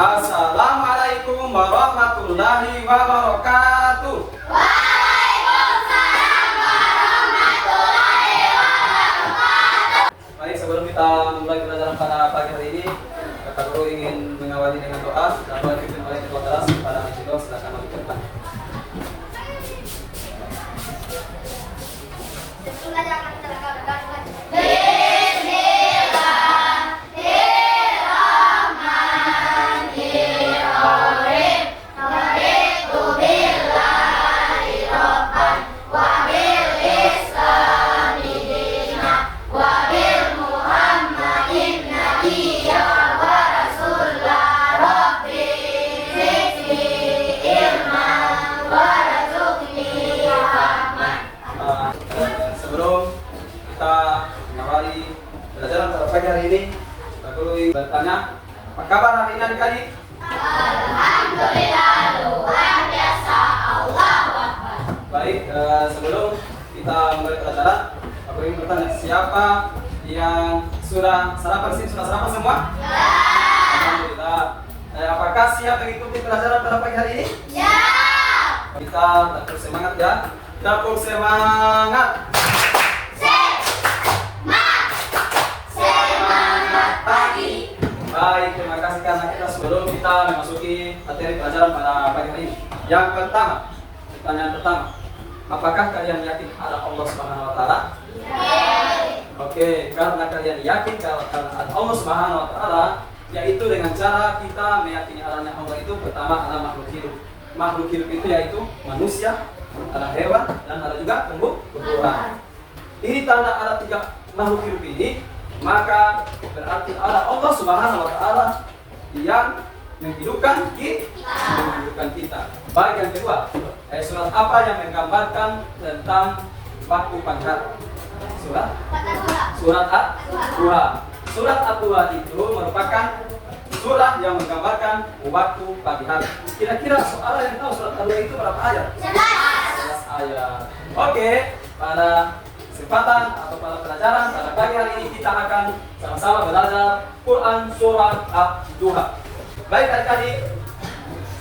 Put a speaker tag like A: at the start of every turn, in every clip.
A: Assalamualaikum warahmatullahi wabarakatuh.
B: Waalaikumsalam warahmatullahi wabarakatuh.
A: Baik, sebelum kita memulai pelajaran pada pagi hari ini, Kakak Guru ingin mengawali dengan doa dan doa dipimpin oleh Ketua Kelas kepada anak Cido. Silakan maju ke depan. Sebelum kita mengawali pelajaran pada pagi hari ini, Kakak Guru ingin bertanya, apa kabar hari ini adik-adik?
B: Alhamdulillah, luar biasa. Allahu Akbar.
A: Baik, sebelum kita mulai pelajaran, aku ingin bertanya, siapa yang sudah sarapan sih? Sudah sarapan semua?
B: Ya.
A: Alhamdulillah. Apakah siap mengikuti pelajaran pada pagi hari ini?
B: Ya.
A: Kita tetap semangat ya. Tepuk semangat.
B: Semangat pagi.
A: Baik, terima kasih karena kita sebelum kita memasuki materi pelajaran pada pagi hari ini. Yang pertama, pertanyaan pertama, apakah kalian yakin ada Allah Subhanahu Wa Taala? Oke, karena kalian yakin karena ada Allah Subhanahu Wa Taala, yaitu dengan cara kita meyakini adanya Allah itu pertama adalah makhluk hidup. Makhluk hidup itu yaitu manusia, ada hewan, dan ada juga tumbuh-tumbuhan. Ini tanda ada tiga makhluk hidup ini, maka berarti ada Allah Subhanahu Wa Taala yang menghidupkan kita. Baik, yang kedua, surat apa yang menggambarkan tentang waktu pagi? Surat At-Duha. Surat At-Duha itu merupakan surat yang menggambarkan waktu pagi hari. Kira-kira soal yang tahu surat At-Duha itu berapa ayat? 11 ayat. Oke, pada kesempatan atau pada pelajaran pada pagi hari ini kita akan sama-sama belajar Quran surat At-Duha. Baik adik-adik,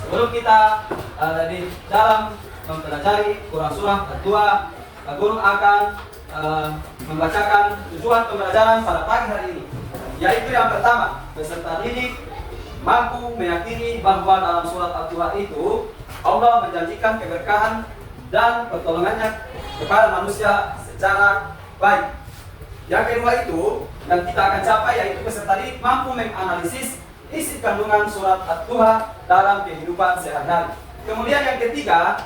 A: sebelum kita di dalam mempelajari Quran surah At-Duha, Guru akan membacakan tujuan pembelajaran pada pagi hari ini, yaitu yang pertama, peserta didik mampu meyakini bahwa dalam surat At-Duha itu Allah menjanjikan keberkahan dan pertolongannya kepada manusia secara baik. Yang kedua itu, yang kita akan capai, yaitu peserta didik mampu menganalisis isi kandungan surat At-Duha dalam kehidupan sehari-hari. Kemudian yang ketiga,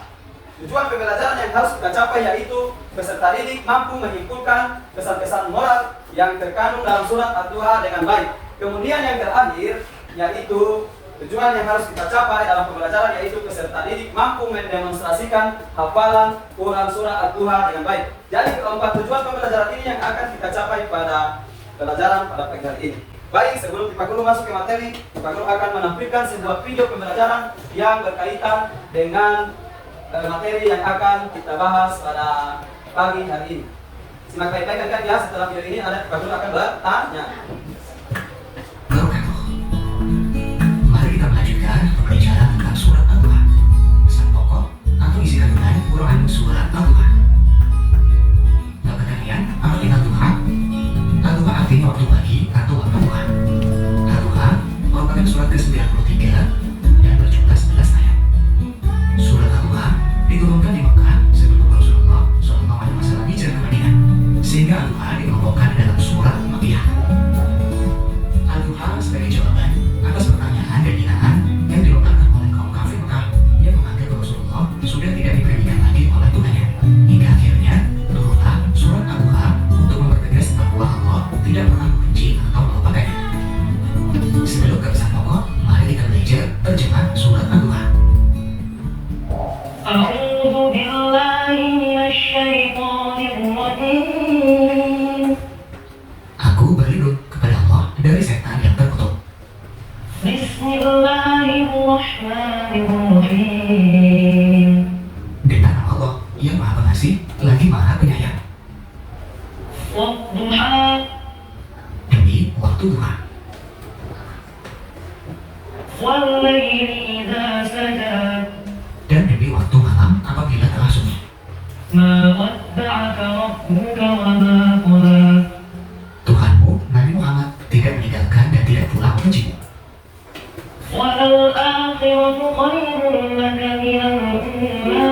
A: tujuan pembelajaran yang harus kita capai yaitu peserta didik mampu menyimpulkan pesan-pesan moral yang terkandung dalam surat At-Duha dengan baik. Kemudian yang terakhir, yaitu tujuan yang harus kita capai dalam pembelajaran yaitu peserta didik mampu mendemonstrasikan hafalan Quran surah At-Duha dengan baik. Jadi keempat tujuan pembelajaran ini yang akan kita capai pada pelajaran pada pagi hari ini. Baik, sebelum Pak Guru masuk ke materi, Pak Guru akan menampilkan sebuah video pembelajaran yang berkaitan dengan materi yang akan kita bahas pada pagi hari ini. Simak baik-baik kan ya, setelah video ini ada Pak Guru akan bertanya.
C: Mari kita melanjutkan pembicaraan tentang surat At-Duha. Pesan pokok atau isi kandungan Quran surat At-Duha. Dapat kalian arti At-Duha? At-Duha artinya waktu pagi atau waktu duha. At-Duha merupakan surat ke-93 dan berjumlah 11 ayat. Surat At-Duha diturunkan di Mekah sebelum Rasulullah SAW hijrah ke Madinah, sehingga At-Duha dikelompokkan dalam surat Makkiyah. At-Duha sebagai jawaban atas pertanyaan dan hinaan yang dilontarkan oleh kaum kafir Mekah yang menganggap Rasulullah sudah tidak diberikan lagi oleh Tuhannya. Hingga akhirnya turunlah surat At-Duha untuk mempertegas bahwa Allah tidak pernah membenci atau melupakannya. Sebelum ke pesan pokok, mari kita belajar terjemah surat At-Duha.
D: أعوذ بالله من الشيطان الرجيم
C: Aku berlindung kepada Allah dari setan yang terkutuk.
D: بسم الله الرحمن الرحيم
C: Dengan nama Allah yang Maha Pengasih lagi Maha Penyayang.
D: والضحى
C: Demi waktu duha.
D: والليل إذا سجى
C: Dan demi waktu malam apabila telah sunyi.
D: ما ودعك ربك وما قلى
C: Tuhanmu, Nabi Muhammad, tidak meninggalkan dan tidak pula membencimu.
D: وللآخرة خير لك من الأولى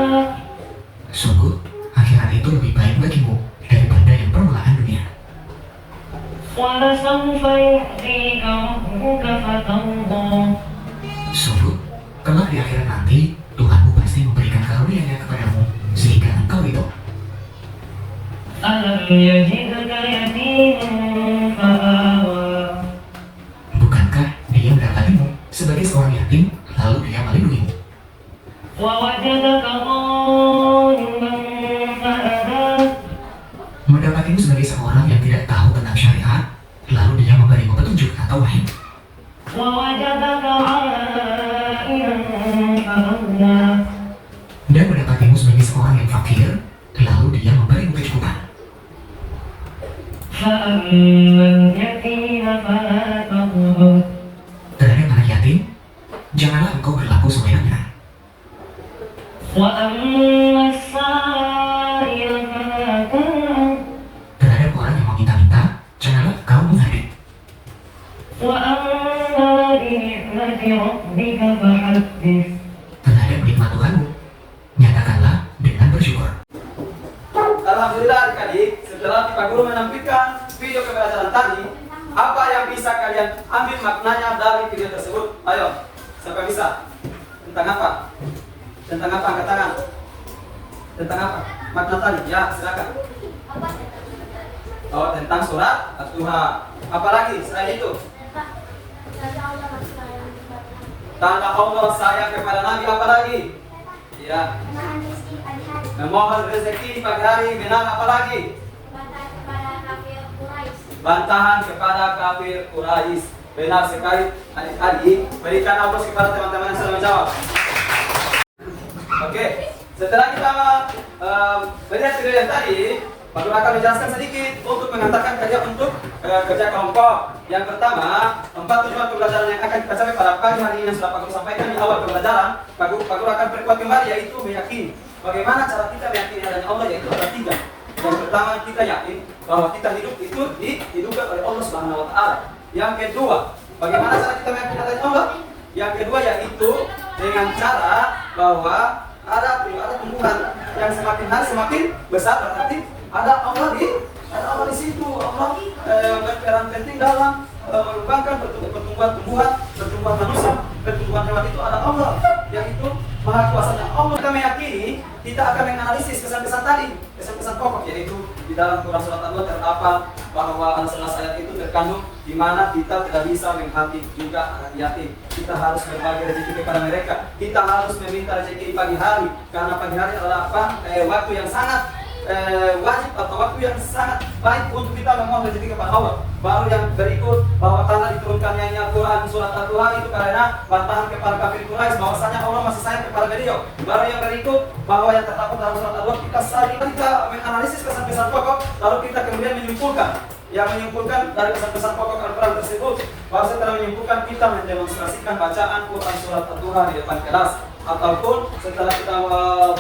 C: Sungguh, akhirat itu lebih baik bagimu daripada yang permulaan dunia.
D: ولسوف يعطيك ربك فترضى
C: Sungguh, kelak di akhirat nanti, Tuhanmu pasti memberikan karunia-Nya kepadamu sehingga engkau ridho.
D: ألم يجدك يتيما فآوى
C: Bukankah Dia mendapatimu sebagai seorang yatim, lalu Dia melindungimu?
D: ووجدك ضالا فهدى
C: Mendapatimu sebagai seorang yang tidak tahu tentang syariat, lalu Dia memberimu petunjuk atau wahyu.
D: ووجدك عائلا فأغنى
C: Dan mendapatimu sebagai seorang yang fakir, lalu Dia memberimu kecukupan.
D: فأما اليتيم فلا تقهر
C: Terhadap anak yatim, janganlah engkau berlaku semena-mena.
D: وأما السائل فلا تنهر
C: Terhadap orang yang meminta-minta, janganlah engkau menghardik.
D: وأما بنعمة ربك فحدث
C: Terhadap nikmat Tuhanmu, nyatakanlah dengan bersyukur.
A: Alhamdulillah adik-adik, setelah Pak Guru menampilkan video pembelajaran tadi, apa yang bisa kalian ambil maknanya dari video tersebut? Ayo, siapa bisa? Tentang apa? Tentang apa? Angkat tangan. Tentang apa? Makna tadi? Ya, silakan. Oh, tentang surat At-Duha. Apa lagi selain itu? Tanda Allah sayang kepada Nabi, apa lagi? Ya, memohon rezeki di pagi hari, benar, apa lagi? Bantahan kepada kafir Quraisy. Benar sekali adik-adik. Berikan aplaus kepada teman-teman yang sudah menjawab. Oke, setelah kita melihat video yang tadi, Pak Guru akan menjelaskan sedikit untuk mengantarkan kalian untuk kerja kelompok. Yang pertama, 4 tujuan pembelajaran yang akan kita capai pada pagi hari ini yang sudah Pak Guru sampaikan di awal pembelajaran. Pak Guru akan perkuat kembali, yaitu meyakini. Bagaimana cara kita meyakini adanya Allah, yaitu ada 3. Yang pertama, kita yakin bahwa kita hidup itu dihidupkan oleh Allah Subhanahu wa Ta'ala. Yang kedua, bagaimana cara kita meyakini adanya Allah? Yang kedua yaitu dengan cara bahwa ada tumbuhan yang semakin hari semakin besar, berarti ada Allah di situ. Allah berperan penting dalam mengembangkan pertumbuhan manusia, pertumbuhan hewan itu ada Allah, yaitu Maha Kuasanya Allah. Kita meyakini, kita akan menganalisis pesan-pesan tadi, pesan-pesan pokok, yaitu di dalam Quran surat Al-Nur terdapat bahwa 11 ayat itu terkandung di mana kita tidak bisa menghati juga anak yatim. Kita harus berbagi rezeki kepada mereka. Kita harus meminta rezeki di pagi hari, karena pagi hari adalah waktu yang sangat wajib atau waktu yang sangat baik untuk kita memohon rezeki kepada Allah. Baru yang berikut bahwa karena diturunkannya Al-Quran surat Al-Quran itu karena bantahan kepada kafir Quraisy bahwasanya Allah masih sayang kepada beliau. Baru yang berikut bahwa yang terdapat dalam surat Al-Quran kita menganalisis pesan-pesan pokok, lalu kita kemudian menyimpulkan. Yang menyimpulkan dari pesan-pesan pokok Al-Quran tersebut, bahwa setelah menyimpulkan kita mendemonstrasikan bacaan Quran surat Al-Duha di depan kelas. Ataupun setelah kita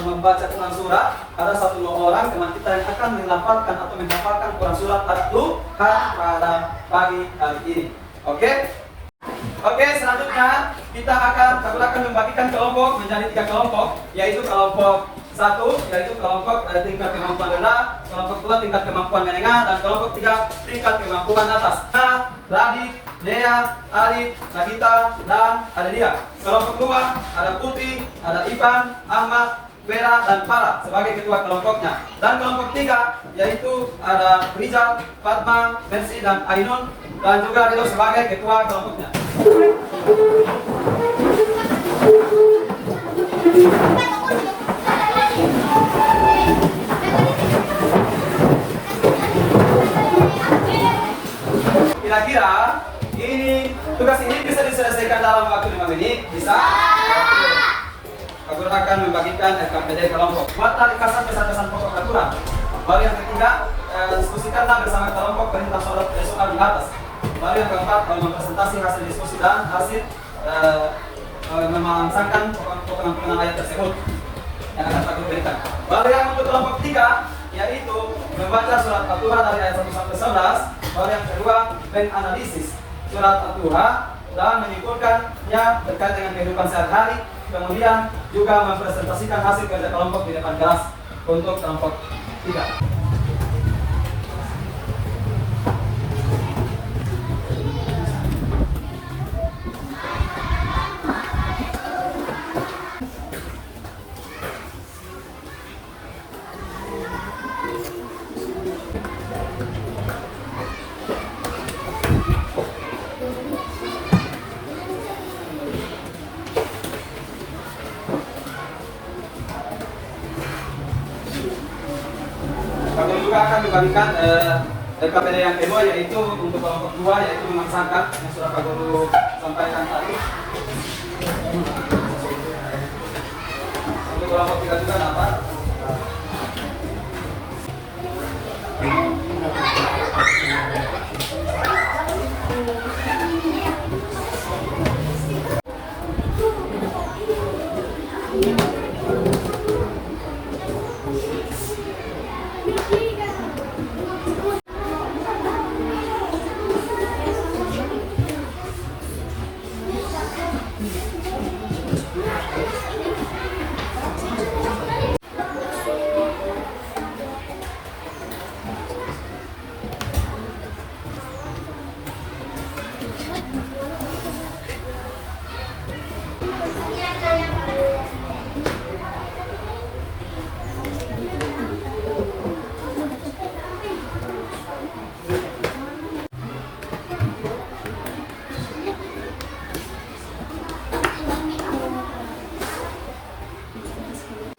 A: membaca Quran surat, ada satu orang teman kita yang akan melafalkan atau menghafalkan Quran surat Al-Duha pada pagi hari ini. Oke, selanjutnya kita akan membagikan kelompok menjadi 3 kelompok, yaitu kelompok 1 yaitu kelompok tingkat kemampuan rendah, kelompok 2 tingkat kemampuan menengah, dan kelompok 3 tingkat kemampuan atas. Nah, Radit, Dea, Arif, Nagita, dan Adelia. Kelompok 2 ada Putih, ada Ivan, Ahmad, Vera, dan Farah sebagai ketua kelompoknya. Dan kelompok 3 yaitu ada Rizal, Fatma, Mercy, dan Ainun, dan juga Ridho sebagai ketua kelompoknya. Kira-kira tugas ini bisa diselesaikan dalam waktu 5 menit? Bisa? Aku akan membagikan RKPD kelompok. Buat ringkasan pesan-pesan pokok Al-Quran. Baru yang ketiga, diskusikanlah bersama kelompok perintah soal di atas. Baru yang keempat, mempresentasi hasil diskusi dan hasil memangsangkan potongan ayat tersebut yang akan takut berikan. Baru yang untuk kelompok 3 yaitu membaca surat At-Duha dari ayat 1 sampai 11. Baru yang kedua menganalisis surat At-Duha dan menyimpulkannya terkait dengan kehidupan sehari-hari. Kemudian juga mempresentasikan hasil kerja kelompok di depan kelas untuk kelompok 3. Kami juga akan dibandingkan LKPD yang kedua yaitu untuk kelompok 2 yaitu memaksangkan yang sudah Pak Guru sampaikan tadi. Untuk kelompok 3 juga dapat.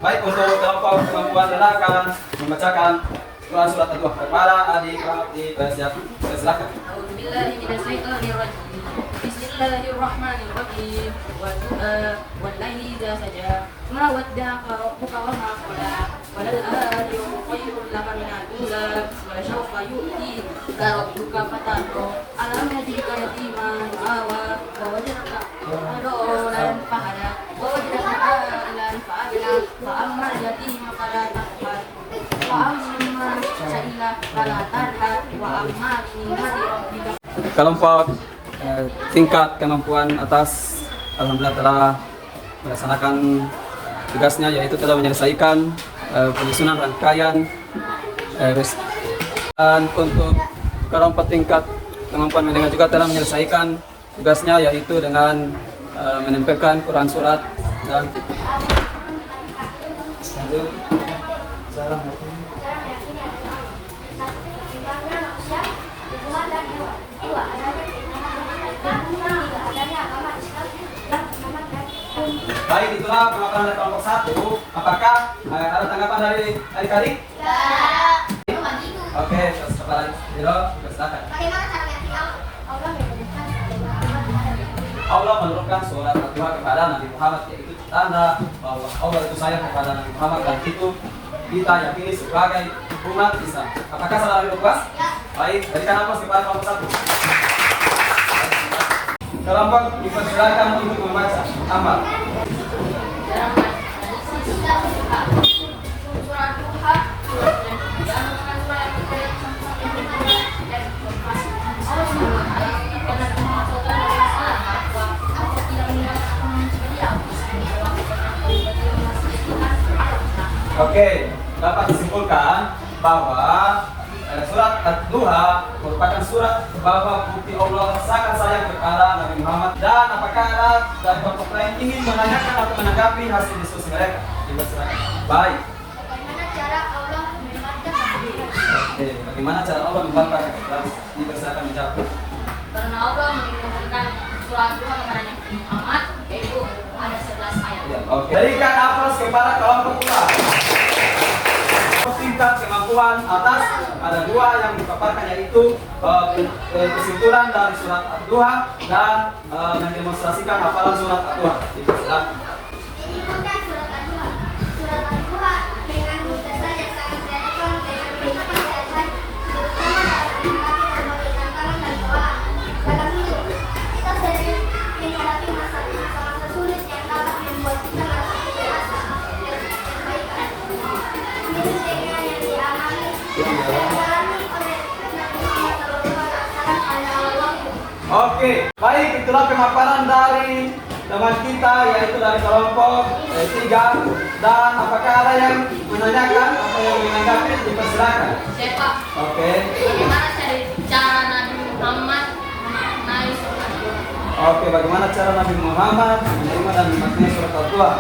A: Baik, untuk kelompok kemampuan rendah akan membacakan Quran surat At-Duha. Kepala adik silakan.
E: Bismillahirrahmanirrahim. Wallahi idza saja ma wadda'aka rabbuka wa ma qala walal akhiru khairun laka minal ula wa sawfa yu'tika rabbuka fatarda alam yajidka yatiman awa wa wajadaka dhalan fahada wa wajadaka ailan fa'agna fa ammal yatima fala taqhar wa amma sa'ila fala tarhar wa amma ni'mati rabbika.
A: Kelompok tingkat kemampuan atas alhamdulillah telah melaksanakan tugasnya, yaitu telah menyelesaikan penyusunan rangkaian dan untuk kelompok tingkat kemampuan mendengar juga telah menyelesaikan tugasnya, yaitu dengan menempelkan Quran surat dan baik, itulah pengapalan dari kelompok 1. Apakah ada tanggapan dari adik-adik?
B: Ya.
A: Oke, terus kepala Jero, silakan.
B: Bagaimana cara Allah memberikan
A: Allah menurunkan surat At-Duha kepada Nabi Muhammad, yaitu tanda bahwa Allah itu sayang kepada Nabi Muhammad, dan itu kita yakini sebagai umat Islam. Apakah salah dari luas?
B: Ya.
A: Baik, berikan aplaus kepada kelompok 1. Kelompok dipersilakan untuk membaca. Amal. Oke, dapat disimpulkan bahwa surat At-Duha merupakan surat bahwa bukti Allah sangat sayang kepada Nabi Muhammad. Dan apakah ada dari kelompok lain ingin menanyakan atau menanggapi hasil diskusi mereka? Dipersilakan. Baik.
B: Bagaimana cara Allah memberikan
A: Oke, bagaimana cara Allah memberikan? Dipersilakan menjawab.
E: Karena Allah menurunkan surat At-Duha kepada Nabi Muhammad, yaitu ada 11 ayat.
A: Ya, oke. Berikan aplaus kepada kelompok 2. Tingkat kemampuan atas ada 2 yang dipaparkan, yaitu kesimpulan dari surat At-Duha dan mendemonstrasikan hafalan surat At-Duha. Silakan.
B: Ini bukan surat At-Duha. Surat At-Duha dengan muhtasar yang sangat kreatif dengan berbagai dasar, terutama dalam menghadapi berbagai tantangan dan doa. Dalam hidup, kita sering menghadapi masalah
A: Oke, baik, itulah pemaparan dari teman kita, yaitu dari kelompok 3. Dan apakah ada yang menanyakan atau yang menanggapi? Dipersilakan.
E: Saya Pak,
A: Oke.
E: bagaimana cara Nabi Muhammad memaknai surat Al-Dua?
A: Oke, bagaimana cara Nabi Muhammad menerima dan memaknai surat Al-Dua?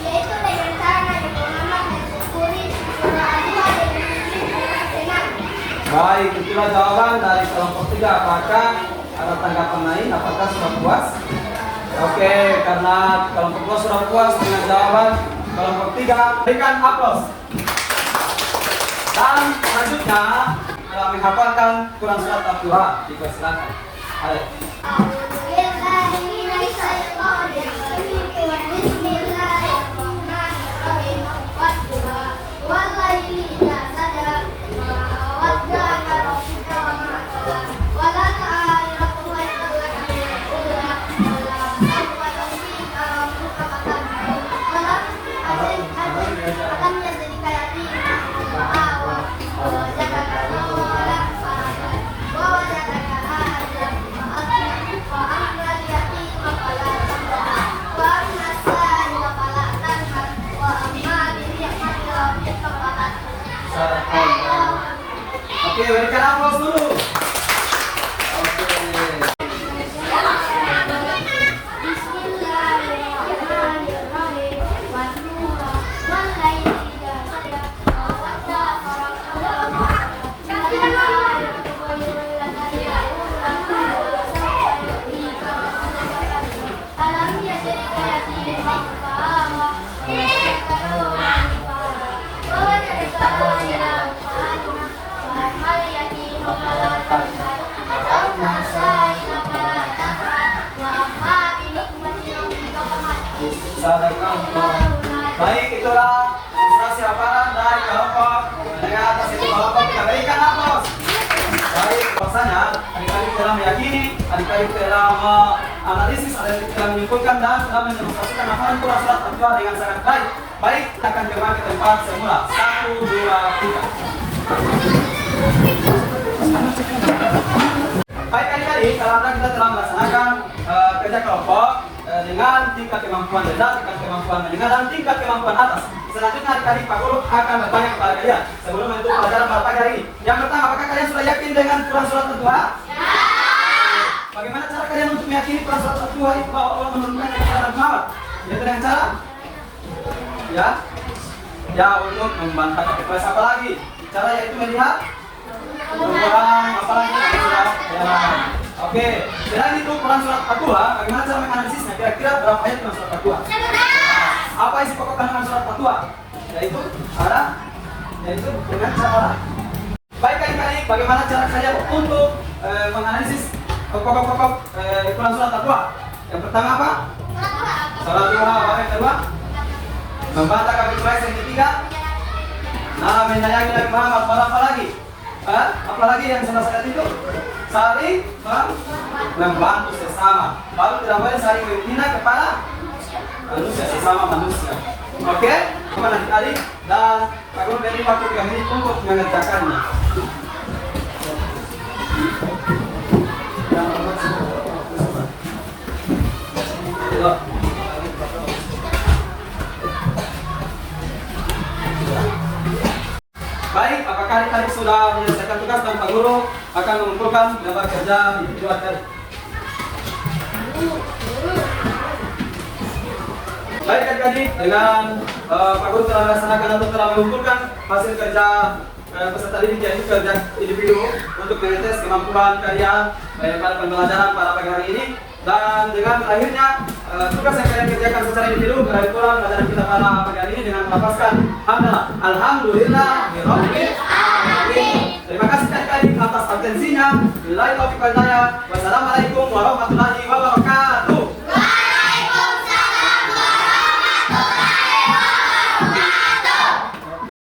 B: Yaitu dengan cara Nabi Muhammad mensyukuri surah Al-Dua dengan senang.
A: Baik, itulah jawaban dari kelompok 3. Apakah ada tanggapan lain? Apakah sudah puas? Oke, karena kelompok 2 sudah puas dengan jawaban kelompok 3, berikan aplaus. Dan selanjutnya menghafalkan Quran surat Al-Dua. Dipersilakan. Ayo. Oke, berikan aplaus dulu. Oke. Baik, itulah ilustrasi hafalan dari kelompok menengah atas itu kelompok kita berikan aplaus. Baik, bahwasanya adik-adik telah meyakini, adik-adik telah menganalisis, adik-adik telah menyimpulkan dan telah mendemonstrasikan hafalan Quran surat Al-Dua dengan sangat baik. Baik, kita akan kembali ke tempat semula. 1, 2, 3. Baik adik-adik, karena kita telah melaksanakan kerja kelompok dengan tingkat kemampuan rendah, tingkat kemampuan menengah, dan tingkat kemampuan atas. Selanjutnya adik-adik Pak Guru akan bertanya kepada kalian sebelum menutup pelajaran pada pagi hari ini. Yang pertama, apakah kalian sudah yakin dengan Quran surat Al-Dua? Ya. Bagaimana cara kalian untuk meyakini Quran surat Al-Dua itu bahwa Allah menurunkan kepada Nabi Muhammad? Yaitu dengan cara? Ya, untuk membantah kepada apa lagi? Cara yaitu melihat Quran, apalagi surat ya. Oke, selain itu Quran surat Al-Dua, bagaimana cara menganalisisnya? Kira-kira berapa ayat Quran surat Al-Dua? Apa isi pokok kandungan surat Al-Dua? Yaitu dengan cara. Baik adik-adik, bagaimana cara kalian untuk menganalisis pokok-pokok Quran surat Al-Dua? Yang pertama apa? Salat duha. Yang kedua? Membantah kafir Quraisy. Yang ketiga? Nah, menyayangi Nabi Muhammad. Apa lagi? Apalagi yang salah itu? Saling membantu sesama. Lalu tidak boleh saling menghina kepada manusia, sesama manusia. Oke? Kepada adik-adik dan Pak Guru beri waktu 3 menit untuk mengerjakannya. Baik, apakah adik-adik sudah menyelesaikan tugas dan Pak Guru akan mengumpulkan gambar kerja di video tadi? Baik adik-adik, dengan Pak Guru telah melaksanakan atau telah mengumpulkan hasil kerja peserta didik, yaitu kerja individu untuk mengetes kemampuan kalian pada pembelajaran pada pagi hari ini. Dan dengan akhirnya tugas yang kalian kerjakan secara individu berarti pula pelajaran kita pada pagi hari ini dengan melafazkan alhamdulillah rabbil alamin. Terima kasih adik-adik atas atensinya. Billahi taufiq wal hidayah. Wassalamualaikum warahmatullahi